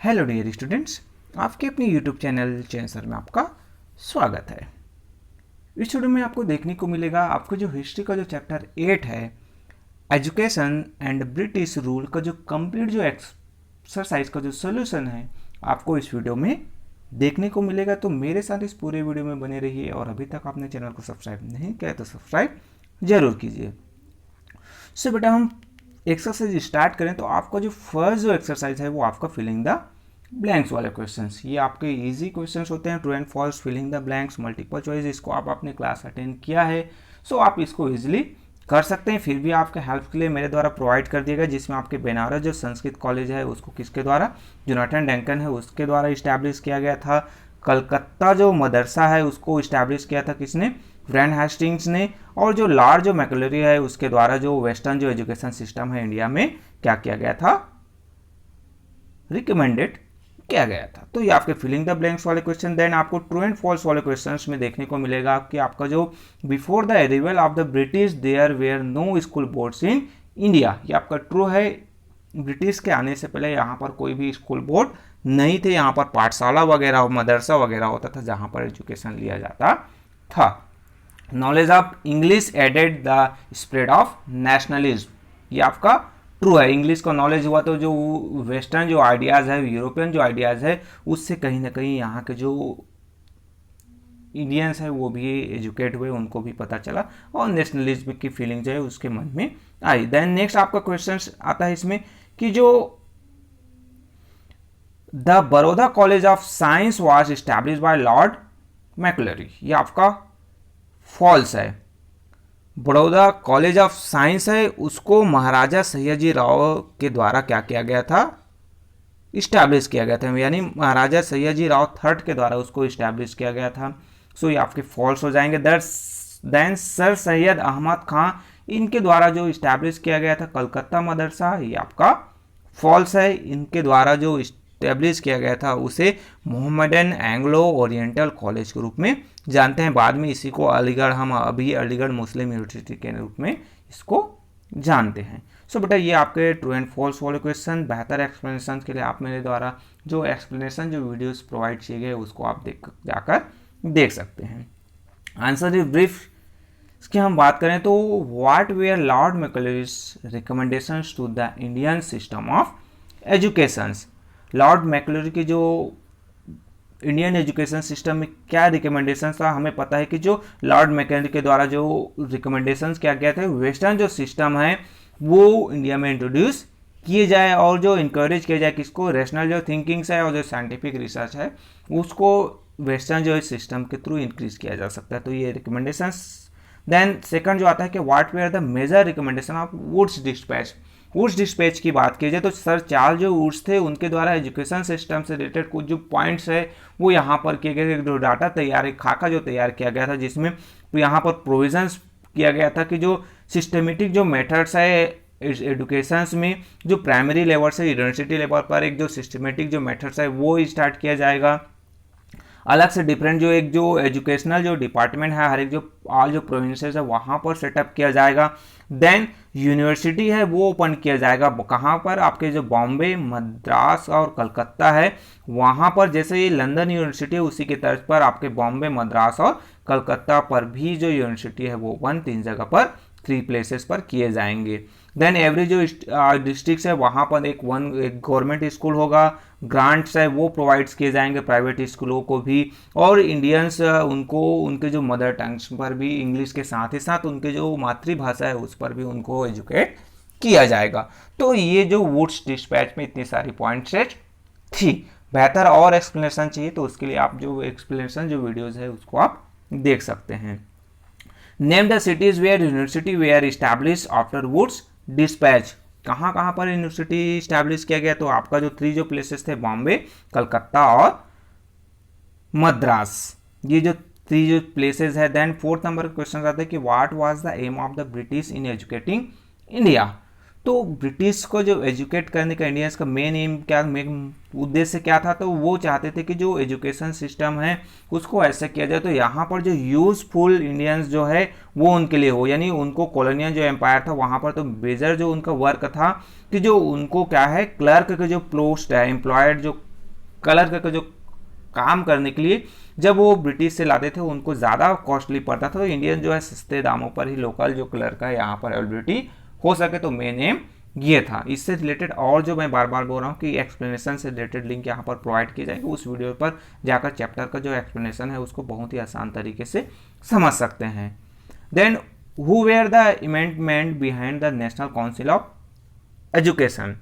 Hello dear students, आपके अपने YouTube channel चैंसर में आपका स्वागत है। इस वीडियो में आपको देखने को मिलेगा आपको जो हिस्ट्री का जो चैप्टर 8 है, एजुकेशन एंड ब्रिटिश रूल का जो कंप्लीट जो एक्सरसाइज का जो सोल्यूशन है आपको इस वीडियो में देखने को मिलेगा। तो मेरे साथ इस पूरे वीडियो में बने रहिए और अभी तक आपने चैनल को सब्सक्राइब नहीं किया तो सब्सक्राइब जरूर कीजिए। सो बेटा हम एक्सरसाइज स्टार्ट करें तो आपका जो फर्स्ट जो एक्सरसाइज है वो आपका फिलिंग द ब्लैंक्स वाले क्वेश्चंस, ये आपके इजी क्वेश्चंस होते हैं। True and false, filling the blanks, multiple choice, इसको आप अपने क्लास अटेंड किया है सो आप इसको इजीली कर सकते हैं। फिर भी आपके हेल्प के लिए मेरे द्वारा प्रोवाइड कर दिया गया, जिसमें आपके बनारस जो संस्कृत कॉलेज है उसको किसके द्वारा, जोनाथन डंकन है उसके द्वारा इस्टेब्लिश किया गया था। कलकत्ता जो मदरसा है उसको इस्टेब्लिश किया था किसने, वैन हेस्टिंग्स ने। और जो लॉर्ड जो मैकलरी है उसके द्वारा जो वेस्टर्न जो एजुकेशन सिस्टम है इंडिया में क्या किया गया था, रिकमेंडेड किया गया था। तो ये आपके फिलिंग द ब्लैंक्स वाले क्वेश्चन। देन आपको ट्रू एंड फॉल्स वाले क्वेश्चंस में देखने को मिलेगा कि आपका जो before the arrival of the British there were no school boards in India, ये आपका ट्रू है। ब्रिटिश के आने से पहले यहाँ पर कोई भी स्कूल बोर्ड नहीं थे, यहाँ पर पाठशाला वगैरह मदरसा वगैरह होता था जहाँ पर एजुकेशन लिया जाता था। Knowledge of English added the spread of nationalism, ये आपका ट्रू है। इंग्लिश का नॉलेज हुआ तो जो वेस्टर्न जो आइडियाज़ है, यूरोपियन जो आइडियाज़ है उससे कहीं ना कहीं यहाँ के जो इंडियंस है वो भी एजुकेट हुए, उनको भी पता चला और नेशनलिज्म की फीलिंग जो है उसके मन में आई। देन नेक्स्ट आपका क्वेश्चन आता है इसमें कि जो the Baroda college of science was establish bye Lord मैकलरी, ये आपका फॉल्स है। बड़ौदा कॉलेज ऑफ साइंस है उसको महाराजा सयाजी राव के द्वारा क्या किया गया था, इस्टेब्लिश किया गया था, यानी महाराजा सयाजी राव थर्ड के द्वारा उसको इस्टेब्लिश किया गया था। सो ये आपके फॉल्स हो जाएंगे। देन सर सैयद अहमद खां, इनके द्वारा जो इस्टेब्लिश किया गया था कलकत्ता मदरसा, ये आपका फॉल्स है। इनके द्वारा जो इस्टेब्लिश किया गया था उसे मोहम्मदन एंग्लो ओरिएंटल कॉलेज के रूप में जानते हैं। बाद में इसी को अलीगढ़, हम अभी अलीगढ़ मुस्लिम यूनिवर्सिटी के रूप में इसको जानते हैं। सो बेटा ये आपके ट्रू एंड फॉल्स वाले क्वेश्चन। बेहतर एक्सप्लेनेशन के लिए आप मेरे द्वारा जो एक्सप्लेनेशन जो वीडियोस प्रोवाइड किए गए उसको आप जाकर देख सकते हैं। आंसर इज ब्रीफ इसकी हम बात करें तो what were Lord Macaulay's recommendations to the Indian system of educations, Lord Macaulay की जो इंडियन एजुकेशन सिस्टम में क्या रिकमेंडेशंस था। हमें पता है कि जो लॉर्ड मैकलरी के द्वारा जो रिकमेंडेशंस किया गया था, वेस्टर्न जो सिस्टम है वो इंडिया में इंट्रोड्यूस किए जाए और जो इंकरेज किया जाए किसको, रैशनल जो थिंकिंग्स है और जो साइंटिफिक रिसर्च है उसको वेस्टर्न जो सिस्टम के थ्रू इंक्रीज किया जा सकता है। तो ये रिकमेंडेशंस। देन सेकंड जो आता है कि what were the major recommendation of Wood's dispatch, Wood's dispatch की बात की जाए तो सर चार्ल्स जो वुड्स थे उनके द्वारा एजुकेशन सिस्टम से रिलेटेड कुछ जो पॉइंट्स है वो यहाँ पर किए गए, जो डाटा तैयार, एक खाका जो तैयार किया गया था जिसमें यहाँ पर प्रोविजंस किया गया था कि जो सिस्टमेटिक जो मेथड्स है एजुकेशंस में, जो प्राइमरी लेवल से यूनिवर्सिटी लेवल पर एक जो सिस्टमेटिक जो मेथड्स है वो स्टार्ट किया जाएगा। अलग से डिफरेंट जो एक जो एजुकेशनल जो डिपार्टमेंट है हर एक जो ऑल जो प्रोविंसेस है वहाँ पर सेटअप किया जाएगा। देन यूनिवर्सिटी है वो ओपन किया जाएगा कहाँ पर, आपके जो बॉम्बे, मद्रास और कलकत्ता है वहाँ पर। जैसे ये लंदन यूनिवर्सिटी है उसी के तर्ज पर आपके बॉम्बे, मद्रास और कलकत्ता पर भी जो यूनिवर्सिटी है वो ओपन 3 जगह पर, 3 प्लेसेस पर किए जाएंगे। देन एवरी जो डिस्ट्रिक्ट है वहाँ पर एक गवर्नमेंट स्कूल होगा, ग्रांट्स है वो प्रोवाइड्स किए जाएंगे प्राइवेट स्कूलों को भी, और इंडियंस उनको उनके जो मदर टंग्स पर भी इंग्लिश के साथ ही साथ उनके जो मातृभाषा है उस पर भी उनको एजुकेट किया जाएगा। तो ये जो वुड्स डिस्पैच में इतनी सारी पॉइंट्स थी। बेहतर और एक्सप्लेनेशन चाहिए तो उसके लिए आप जो एक्सप्लेनेशन जो वीडियोज़ है उसको आप देख सकते हैं। Name the cities where university were establish after Wood's dispatch, कहाँ कहाँ पर यूनिवर्सिटी इस्टेब्लिश किया गया, तो आपका जो 3 जो प्लेसेस थे बॉम्बे, कलकत्ता और मद्रास, ये जो 3 जो प्लेसेस है। देन 4th नंबर क्वेश्चन आता है कि what was the aim of the British in educating India, तो ब्रिटिश को जो एजुकेट करने का इंडियंस का मेन एम क्या, मेन उद्देश्य क्या था, तो वो चाहते थे कि जो एजुकेशन सिस्टम है उसको ऐसा किया जाए तो यहाँ पर जो यूजफुल इंडियंस जो है वो उनके लिए हो, यानी उनको कॉलोनियल जो एम्पायर था वहाँ पर तो मेजर जो उनका वर्क था कि जो उनको क्या है क्लर्क के जो पोस्ट है, एम्प्लॉयड जो कलर का जो काम करने के लिए जब वो ब्रिटिश से लाते थे उनको ज़्यादा कॉस्टली पड़ता था, तो इंडियन जो है सस्ते दामों पर ही लोकल जो कलर का यहाँ पर अवेलेबिलिटी हो सके, तो मेन एम ये था। इससे रिलेटेड और जो मैं बार बार बोल रहा हूँ कि एक्सप्लेनेशन से रिलेटेड लिंक यहाँ पर प्रोवाइड की जाएगी, उस वीडियो पर जाकर चैप्टर का जो एक्सप्लेनेशन है उसको बहुत ही आसान तरीके से समझ सकते हैं। Then who were the amendment behind the national council of education.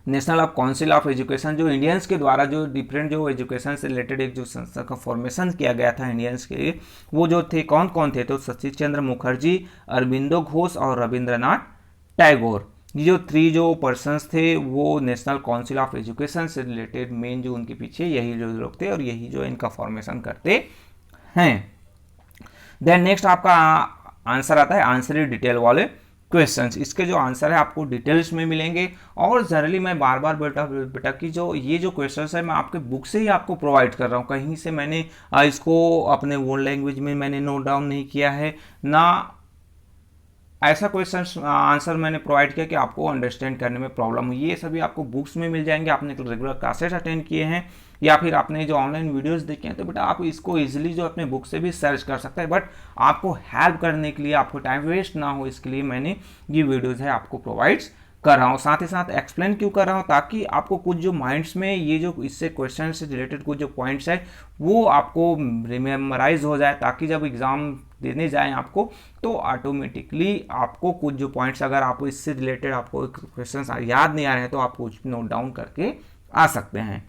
National of council of education जो इंडियंस के द्वारा जो डिफरेंट जो एजुकेशन से रिलेटेड एक जो संस्था का फॉर्मेशन किया गया था इंडियंस के लिए, वो जो थे कौन कौन थे, तो सतीश चंद्र मुखर्जी, अरबिंदो घोष और रविंद्रनाथ टैगोर। ये जो 3 जो पर्सन्स थे वो नेशनल काउंसिल ऑफ एजुकेशन से रिलेटेड मेन जो उनके पीछे यही जो लोग थे और यही जो इनका फॉर्मेशन करते हैं। देन नेक्स्ट आपका आंसर आता है आंसर डिटेल वाले क्वेश्चंस। इसके जो आंसर है आपको डिटेल्स में मिलेंगे, और जनरली मैं बार बार बेटा कि जो ये जो क्वेश्चंस है मैं आपके बुक से ही आपको प्रोवाइड कर रहा हूँ, कहीं से मैंने इसको अपने वर्ड लैंग्वेज में मैंने नोट डाउन नहीं किया है, ना ऐसा क्वेश्चन आंसर मैंने प्रोवाइड किया कि आपको अंडरस्टैंड करने में प्रॉब्लम हुई। ये सभी आपको बुक्स में मिल जाएंगे। आपने रेगुलर क्लासेस अटेंड किए हैं या फिर आपने जो ऑनलाइन वीडियोस देखे हैं, तो बेटा आप इसको इजीली जो अपने बुक से भी सर्च कर सकते हैं। बट आपको हेल्प करने के लिए, आपको टाइम वेस्ट ना हो, इसके लिए मैंने ये वीडियोज़ है आपको प्रोवाइड कर रहा हूँ। साथ ही साथ एक्सप्लेन क्यों कर रहा हूँ, ताकि आपको कुछ जो माइंड्स में ये जो इससे क्वेश्चन से रिलेटेड कुछ जो पॉइंट्स है वो आपको रिमेमोराइज हो जाए, ताकि जब एग्ज़ाम देने जाएं आपको तो ऑटोमेटिकली आपको कुछ जो पॉइंट्स अगर आपको इससे रिलेटेड आपको क्वेश्चंस याद नहीं आ रहे हैं तो आप कुछ नोट डाउन करके आ सकते हैं।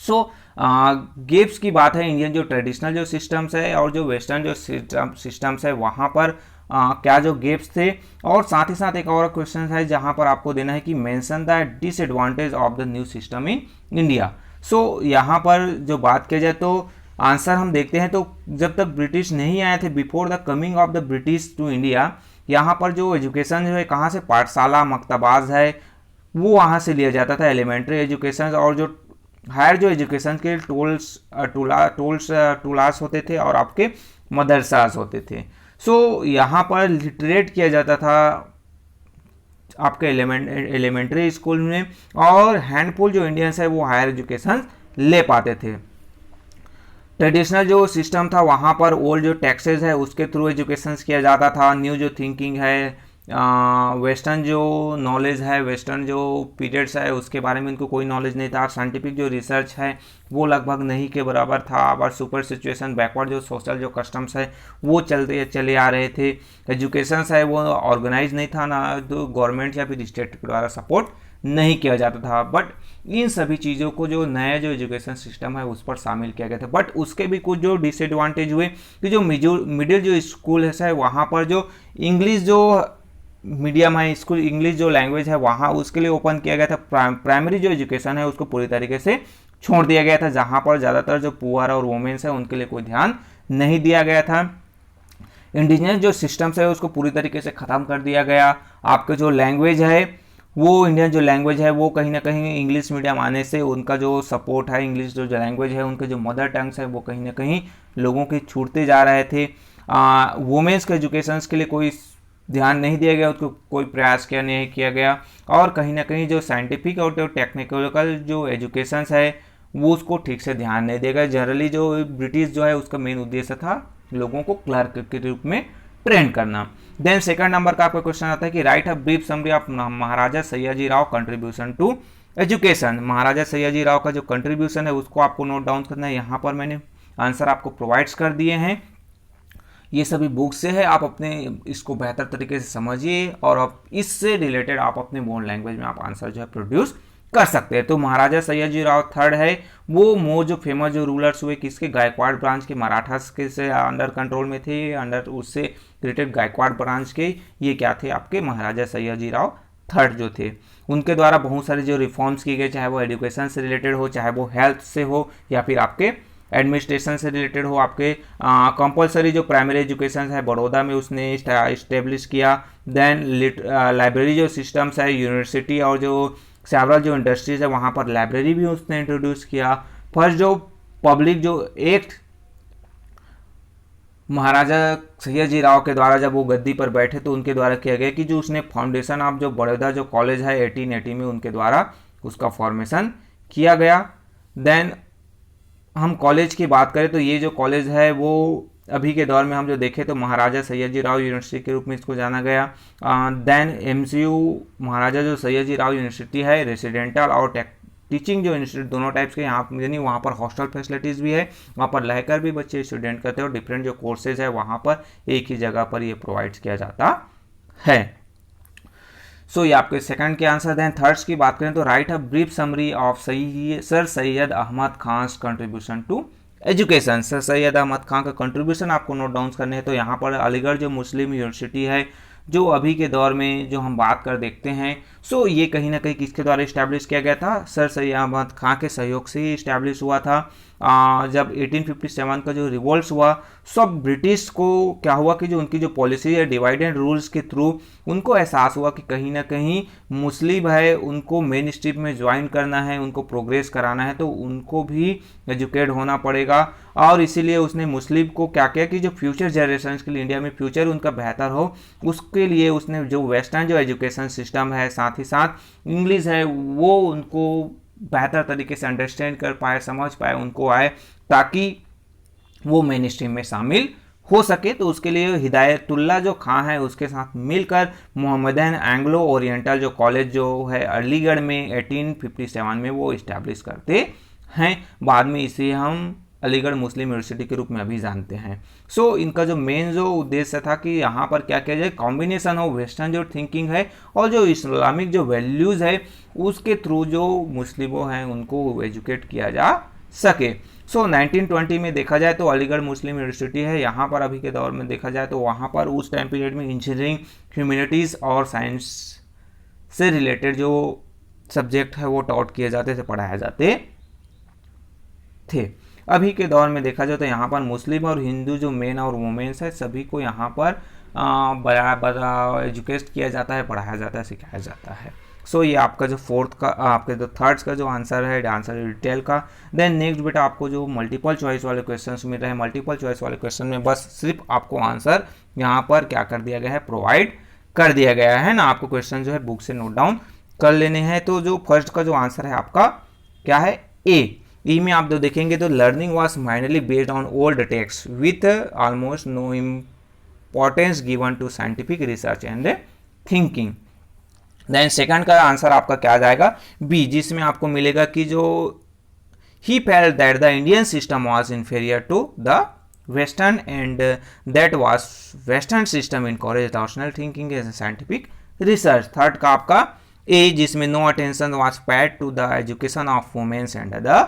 सो गेप्स की बात है, इंडियन जो ट्रेडिशनल जो सिस्टम्स है और जो वेस्टर्न जो सिस्टम्स है वहाँ पर क्या जो गेप्स थे। और साथ ही साथ एक और क्वेश्चन है जहाँ पर आपको देना है कि mention the disadvantage of the new system in India. So यहाँ पर जो बात की जाए तो आंसर हम देखते हैं, तो जब तक ब्रिटिश नहीं आए थे, before the coming of the British to India, यहाँ पर जो एजुकेशन जो है कहाँ से, पाठशाला मकतबाज है वो वहाँ से लिया जाता था, एलिमेंट्री एजुकेशन, और जो हायर जो एजुकेशन के टूलास होते थे और आपके मदरसाज होते थे। सो यहाँ पर लिटरेट किया जाता था आपके एलिमेंट्री स्कूल में, और हैंडफुल जो इंडियंस है वो हायर एजुकेशन ले पाते थे। ट्रेडिशनल जो सिस्टम था वहाँ पर ओल्ड जो टैक्सेस है उसके थ्रू एजुकेशन किया जाता था। न्यू जो थिंकिंग है, वेस्टर्न जो नॉलेज है, वेस्टर्न जो पीरियड्स है उसके बारे में इनको कोई नॉलेज नहीं था। साइंटिफिक जो रिसर्च है वो लगभग नहीं के बराबर था। और सुपर सिचुएशन, बैकवर्ड जो सोशल जो कस्टम्स है वो चले आ रहे थे। एजुकेशन है वो ऑर्गेनाइज नहीं था, ना तो गवर्नमेंट या फिर स्टेट के द्वारा सपोर्ट नहीं किया जाता था। बट इन सभी चीज़ों को जो नया जो एजुकेशन सिस्टम है उस पर शामिल किया गया था। बट उसके भी कुछ जो डिसएडवांटेज हुए कि जो मिडिल जो स्कूल है वहाँ पर जो इंग्लिश जो मीडियम है, स्कूल इंग्लिश जो लैंग्वेज है वहाँ उसके लिए ओपन किया गया था। प्राइमरी जो एजुकेशन है उसको पूरी तरीके से छोड़ दिया गया था, जहाँ पर ज़्यादातर जो पुअर और वुमेन्स है उनके लिए कोई ध्यान नहीं दिया गया था। इंडिजिनस जो सिस्टम्स है उसको पूरी तरीके से ख़त्म कर दिया गया। आपके जो लैंग्वेज है वो इंडियन जो लैंग्वेज है वो कहीं ना कहीं इंग्लिश मीडियम आने से उनका जो सपोर्ट है, इंग्लिश जो लैंग्वेज है उनके जो मदर टंग्स है वो कहीं ना कहीं लोगों के छूटते जा रहे थे। वुमेन्स के एजुकेशन के लिए कोई ध्यान नहीं दिया गया, उसको कोई प्रयास किया नहीं किया गया। और कहीं ना कहीं जो साइंटिफिक और जो टेक्निकल जो एजुकेशन है वो उसको ठीक से ध्यान नहीं दिया गया। जनरली जो ब्रिटिश जो है उसका मेन उद्देश्य था लोगों को क्लर्क के रूप में ट्रेन करना। देन सेकंड नंबर का आपका क्वेश्चन आता है कि write a brief summary of Maharaja Sayaji Rao contribution to education. Maharaja Sayaji Rao का जो कंट्रीब्यूशन है उसको आपको नोट डाउन करना है। यहाँ पर मैंने आंसर आपको प्रोवाइड्स कर दिए हैं, ये सभी बुक से है, आप अपने इसको बेहतर तरीके से समझिए और अब इससे रिलेटेड आप अपने बोर्ड लैंग्वेज में आप आंसर जो है प्रोड्यूस कर सकते हैं। तो महाराजा सयाजी राव थर्ड है वो मोर जो फेमस जो रूलर्स हुए किसके, गायकवाड़ ब्रांच के, मराठास के से अंडर कंट्रोल में थे, अंडर उससे रिलेटेड गायकवाड़ ब्रांच के ये क्या थे आपके महाराजा सयाजी राव थर्ड जो थे। उनके द्वारा बहुत सारे जो रिफॉर्म्स किए गए, चाहे वो एजुकेशन से रिलेटेड हो, चाहे वो हेल्थ से हो या फिर आपके एडमिनिस्ट्रेशन से रिलेटेड हो। आपके कंपलसरी जो प्राइमरी एजुकेशन है बड़ौदा में उसने इस्टेब्लिश किया। देन लाइब्रेरी जो सिस्टम्स है, यूनिवर्सिटी और जो सेवरल जो इंडस्ट्रीज है वहाँ पर लाइब्रेरी भी उसने इंट्रोड्यूस किया। फर्स्ट जो पब्लिक जो एक्ट महाराजा सयाजी राव के द्वारा जब वो गद्दी पर बैठे तो उनके द्वारा किया गया कि जो उसने फाउंडेशन ऑफ जो बड़ौदा जो कॉलेज है 1880 में उनके द्वारा उसका फॉर्मेशन किया गया। देन हम कॉलेज की बात करें तो ये जो कॉलेज है वो अभी के दौर में हम जो देखें तो महाराजा सयाजी राव यूनिवर्सिटी के रूप में इसको जाना गया। देन एमसीयू महाराजा जो सयाजी राव यूनिवर्सिटी है, रेसिडेंटल और टीचिंग जो इंस्टीट्यूट दोनों टाइप्स के यहाँ यानी वहाँ पर हॉस्टल फैसिलिटीज़ भी है, वहाँ पर रहकर भी बच्चे स्टूडेंट करते हैं और डिफरेंट जो कोर्सेज है वहाँ पर एक ही जगह पर ये प्रोवाइड किया जाता है। सो ये आपके सेकंड के आंसर हैं। थर्ड्स की बात करें तो write a brief summary of sir Syed Ahmed Khan contribution to education. Sir Syed Ahmed Khan का कंट्रीब्यूशन आपको नोट डाउन करने हैं। तो यहाँ पर अलीगढ़ जो मुस्लिम यूनिवर्सिटी है जो अभी के दौर में जो हम बात कर देखते हैं, सो ये कहीं ना कहीं किसके द्वारा इस्टेब्लिश किया गया था, सर सैयद अहमद खान के सहयोग से ही इस्टेब्लिश हुआ था। जब 1857 का जो रिवोल्ट हुआ, सब ब्रिटिश को क्या हुआ कि जो उनकी जो पॉलिसी है डिवाइड एंड रूल्स के थ्रू उनको एहसास हुआ कि कहीं ना कहीं मुस्लिम है उनको मेन स्ट्रीम में ज्वाइन करना है, उनको प्रोग्रेस कराना है, तो उनको भी एजुकेट होना पड़ेगा। और इसीलिए उसने मुस्लिम को क्या किया कि जो फ्यूचर जनरेशन के लिए इंडिया में फ्यूचर उनका बेहतर हो, उसके लिए उसने जो वेस्टर्न जो एजुकेशन सिस्टम है साथ ही साथ इंग्लिश है वो उनको बेहतर तरीके से अंडरस्टैंड कर पाए, समझ पाए, उनको आए, ताकि वो मेन स्ट्रीम में शामिल हो सके। तो उसके लिए हिदायतुल्लाह जो खां है उसके साथ मिलकर मोहम्मदन एंग्लो ओरिएंटल जो कॉलेज जो है अलीगढ़ में 1857 में वो इस्टेब्लिश करते हैं। बाद में इसे हम अलीगढ़ मुस्लिम यूनिवर्सिटी के रूप में अभी जानते हैं। सो इनका जो मेन जो उद्देश्य था कि यहाँ पर क्या किया जाए, कॉम्बिनेशन ऑफ वेस्टर्न जो थिंकिंग है और जो इस्लामिक जो वैल्यूज़ है उसके थ्रू जो मुस्लिमों हैं उनको एजुकेट किया जा सके। सो 1920 में देखा जाए तो अलीगढ़ मुस्लिम यूनिवर्सिटी है, यहाँ पर अभी के दौर में देखा जाए तो वहाँ पर उस टाइम पीरियड में इंजीनियरिंग, ह्यूमैनिटीज़ और साइंस से रिलेटेड जो सब्जेक्ट है वो टॉट किए जाते थे, पढ़ाए जाते थे। अभी के दौर में देखा जाए तो यहाँ पर मुस्लिम और हिंदू जो मेन और वुमेन्स है सभी को यहाँ पर बड़ा एजुकेट किया जाता है, पढ़ाया जाता है, सिखाया जाता है। सो ये आपका जो फोर्थ का आपके जो थर्ड्स का जो आंसर है आंसर डिटेल का। देन नेक्स्ट बेटा आपको जो मल्टीपल चॉइस वाले क्वेश्चंस मिल रहे हैं, मल्टीपल चॉइस वाले क्वेश्चन में बस सिर्फ आपको आंसर यहाँ पर क्या कर दिया गया है, प्रोवाइड कर दिया गया है ना। आपको क्वेश्चन जो है बुक से नोट डाउन कर लेने हैं। तो जो फर्स्ट का जो आंसर है आपका क्या है, ई में आप जो देखेंगे तो learning was minorly based on old text with almost no importance given to scientific research and thinking. Then second का आंसर आपका क्या आ जाएगा, बी, जिसमें आपको मिलेगा कि जो he felt that the Indian system was inferior to the western and that was western system encourage rational thinking as scientific research. Third का आपका ए, जिसमें no attention was paid to the education of womens and the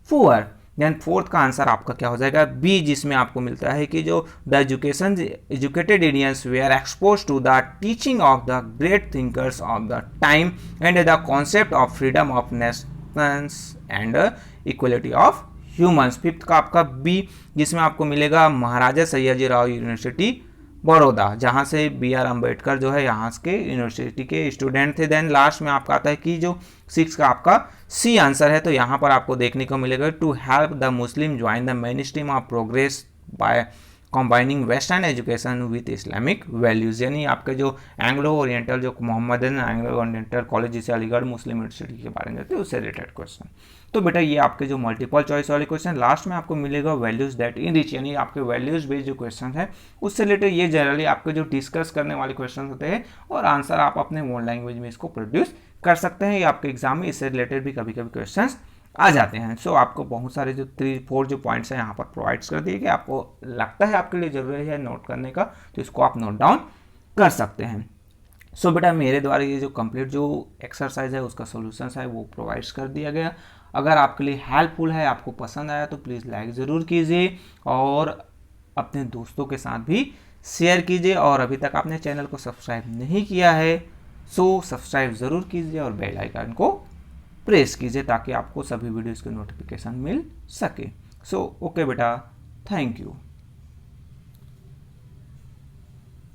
poor. Then fourth का answer आपका क्या हो जाएगा, B, जिसमें आपको मिलता है कि जो the educated Indians were expose to the teaching of the great thinkers of the time and the concept of freedom of nations and equality of humans. Fifth का आपका बी, जिसमें आपको मिलेगा महाराजा सयाजी राव यूनिवर्सिटी बड़ौदा, जहाँ से B.R. अम्बेडकर जो है यहाँ के यूनिवर्सिटी के स्टूडेंट थे। देन लास्ट में आपका आता है कि जो सिक्स का आपका सी आंसर है, तो यहाँ पर आपको देखने को मिलेगा to help the Muslim join the main stream of progress by combining western education with Islamic values. यानी आपके जो एंग्लो ओरिएंटल जो मोहम्मदन एंग्लो ओरिएंटल कॉलेज जिसे अलीगढ़ मुस्लिम यूनिवर्सिटी के बारे में जाते हैं उससे रिलेटेड क्वेश्चन। तो बेटा ये आपके जो मल्टीपल चॉइस वाले क्वेश्चन, लास्ट में आपको मिलेगा वैल्यूज दैट इनरिच, यानी आपके वैल्यूज बेस्ड जो क्वेश्चन है उससे रिलेटेड। ये जनरली आपके जो डिस्कस करने वाले क्वेश्चन होते हैं और आंसर आप अपने ओन लैंग्वेज में इसको प्रोड्यूस कर सकते हैं। ये आपके एग्जाम में इससे रिलेटेड भी कभी कभी क्वेश्चन आ जाते हैं। सो आपको बहुत सारे जो 3-4 जो पॉइंट्स हैं यहाँ पर प्रोवाइड्स कर दिए गए। आपको लगता है आपके लिए ज़रूरी है नोट करने का, तो इसको आप नोट डाउन कर सकते हैं। सो बेटा मेरे द्वारा ये जो कंप्लीट जो एक्सरसाइज है उसका सोल्यूशन है वो प्रोवाइड्स कर दिया गया। अगर आपके लिए हेल्पफुल है, आपको पसंद आया तो प्लीज़ लाइक ज़रूर कीजिए और अपने दोस्तों के साथ भी शेयर कीजिए। और अभी तक आपने चैनल को सब्सक्राइब नहीं किया है सो सब्सक्राइब ज़रूर कीजिए और बेल आइकन को प्रेस कीजिए ताकि आपको सभी वीडियोज़ के नोटिफिकेशन मिल सके। सो ओके बेटा, थैंक यू।